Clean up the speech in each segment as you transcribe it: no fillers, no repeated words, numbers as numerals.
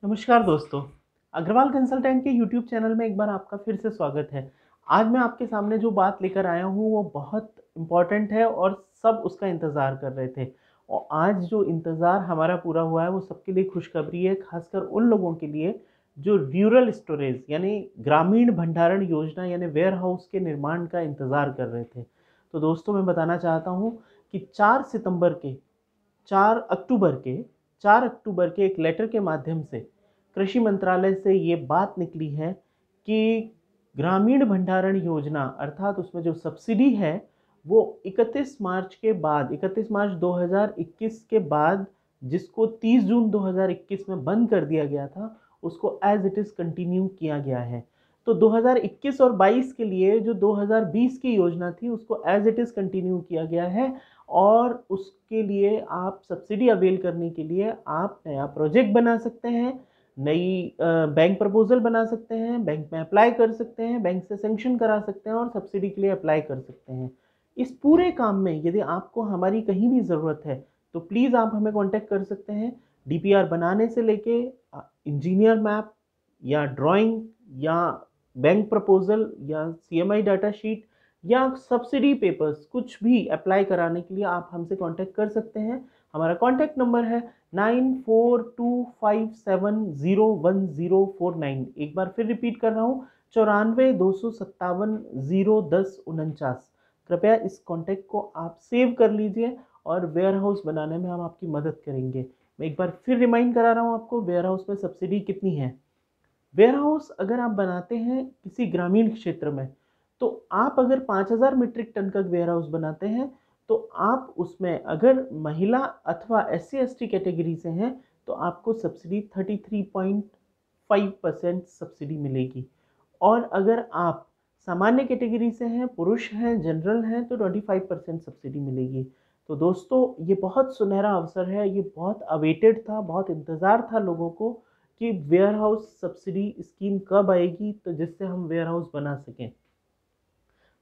नमस्कार दोस्तों, अग्रवाल कंसल्टेंट के यूट्यूब चैनल में एक बार आपका फिर से स्वागत है। आज मैं आपके सामने जो बात लेकर आया हूँ वो बहुत इम्पोर्टेंट है और सब उसका इंतज़ार कर रहे थे। और आज जो इंतज़ार हमारा पूरा हुआ है वो सबके लिए खुशखबरी है, ख़ासकर उन लोगों के लिए जो रूरल स्टोरेज यानी ग्रामीण भंडारण योजना यानी वेयर हाउस के निर्माण का इंतज़ार कर रहे थे। तो दोस्तों मैं बताना चाहता हूँ कि 4 अक्टूबर के 4 अक्टूबर के एक लेटर के माध्यम से कृषि मंत्रालय से ये बात निकली है कि ग्रामीण भंडारण योजना अर्थात उसमें जो सब्सिडी है वो 31 मार्च 2021 के बाद जिसको 30 जून 2021 में बंद कर दिया गया था उसको एज इट इज़ कंटिन्यू किया गया है। तो 2021 और 22 के लिए जो 2020 की योजना थी उसको एज इट इज़ कंटिन्यू किया गया है और उसके लिए आप सब्सिडी अवेल करने के लिए आप नया प्रोजेक्ट बना सकते हैं, नई बैंक प्रपोजल बना सकते हैं, बैंक में अप्लाई कर सकते हैं, बैंक से सैंक्शन करा सकते हैं और सब्सिडी के लिए अप्लाई कर सकते हैं। इस पूरे काम में यदि आपको हमारी कहीं भी ज़रूरत है तो प्लीज़ आप हमें कांटेक्ट कर सकते हैं। डीपीआर बनाने से लेके इंजीनियर मैप या ड्राइंग या बैंक प्रपोजल या सीएमआई डाटा शीट या सब्सिडी पेपर्स कुछ भी अप्लाई कराने के लिए आप हमसे कांटेक्ट कर सकते हैं। हमारा कांटेक्ट नंबर है 9425701049। एक बार फिर रिपीट कर रहा हूँ, 94 257 01049। कृपया इस कांटेक्ट को आप सेव कर लीजिए और वेयर हाउस बनाने में हम आपकी मदद करेंगे। मैं एक बार फिर रिमाइंड करा रहा हूँ आपको, वेयर हाउस में सब्सिडी कितनी है। वेयर हाउस अगर आप बनाते हैं किसी ग्रामीण क्षेत्र में तो आप अगर 5000 मीट्रिक टन का वेयर हाउस बनाते हैं तो आप उसमें अगर महिला अथवा SC ST कैटेगरी से हैं तो आपको सब्सिडी 33.5% सब्सिडी मिलेगी। और अगर आप सामान्य कैटेगरी से हैं, पुरुष हैं, जनरल हैं तो 25% सब्सिडी मिलेगी। तो दोस्तों ये बहुत सुनहरा अवसर है, ये बहुत अवेटेड था, बहुत इंतज़ार था लोगों को कि वेयर हाउस सब्सिडी स्कीम कब आएगी तो जिससे हम वेयर हाउस बना सकें।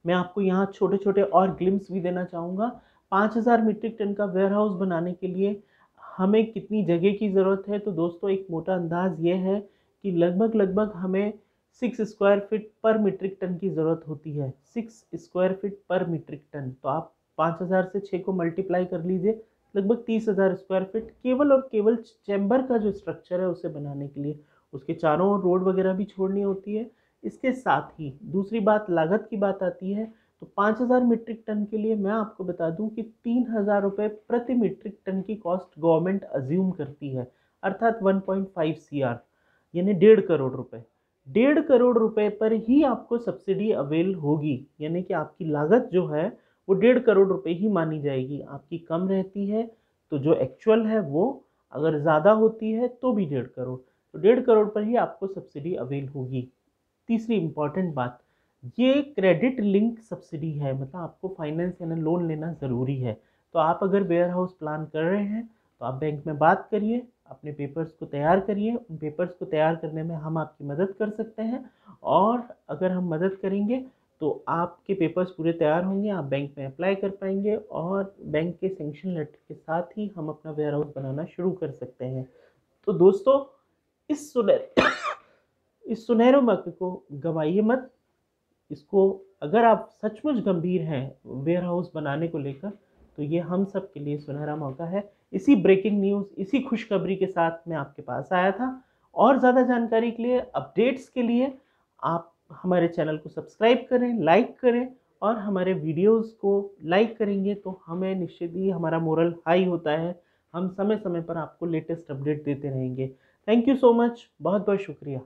मैं आपको यहाँ छोटे छोटे और ग्लिम्स भी देना चाहूँगा। 5000 मीट्रिक टन का वेयर हाउस बनाने के लिए हमें कितनी जगह की ज़रूरत है तो दोस्तों एक मोटा अंदाज़ ये है कि लगभग लगभग हमें 6 स्क्वायर फीट पर मीट्रिक टन की ज़रूरत होती है। 6 स्क्वायर फीट पर मीट्रिक टन, तो आप 5000 से 6 को मल्टीप्लाई कर लीजिए, लगभग 30,000 स्क्वायर फीट केवल और केवल चैम्बर का जो स्ट्रक्चर है उसे बनाने के लिए। उसके चारों ओर रोड वगैरह भी छोड़नी होती है। इसके साथ ही दूसरी बात लागत की बात आती है तो 5000 मीट्रिक टन के लिए मैं आपको बता दूं कि 3000 रुपये प्रति मीट्रिक टन की कॉस्ट गवर्नमेंट अज्यूम करती है, अर्थात 1.5 CR यानी 1.5 करोड़ रुपए। 1.5 करोड़ रुपए पर ही आपको सब्सिडी अवेल होगी, यानी कि आपकी लागत जो है वो 1.5 करोड़ रुपए ही मानी जाएगी। आपकी कम रहती है तो जो एक्चुअल है वो, अगर ज़्यादा होती है तो भी 1.5 करोड़, तो 1.5 करोड़ पर ही आपको सब्सिडी अवेल होगी। तीसरी इम्पॉर्टेंट बात, ये क्रेडिट लिंक सब्सिडी है, मतलब आपको फाइनेंस यानी लोन लेना ज़रूरी है। तो आप अगर वेयर हाउस प्लान कर रहे हैं तो आप बैंक में बात करिए, अपने पेपर्स को तैयार करिए। उन पेपर्स को तैयार करने में हम आपकी मदद कर सकते हैं और अगर हम मदद करेंगे तो आपके पेपर्स पूरे तैयार होंगे, आप बैंक में अप्लाई कर पाएंगे और बैंक के सेंक्शन लेटर के साथ ही हम अपना वेयर हाउस बनाना शुरू कर सकते हैं। तो दोस्तों इस सुनहरे मौके को गवाइए मत। इसको अगर आप सचमुच गंभीर हैं वेयर हाउस बनाने को लेकर तो ये हम सब के लिए सुनहरा मौका है। इसी ब्रेकिंग न्यूज़, इसी खुशखबरी के साथ मैं आपके पास आया था। और ज़्यादा जानकारी के लिए, अपडेट्स के लिए आप हमारे चैनल को सब्सक्राइब करें, लाइक करें और हमारे वीडियोस को लाइक करेंगे तो हमें निश्चित ही हमारा मोरल हाई होता है। हम समय समय पर आपको लेटेस्ट अपडेट देते रहेंगे। थैंक यू सो मच, बहुत बहुत शुक्रिया।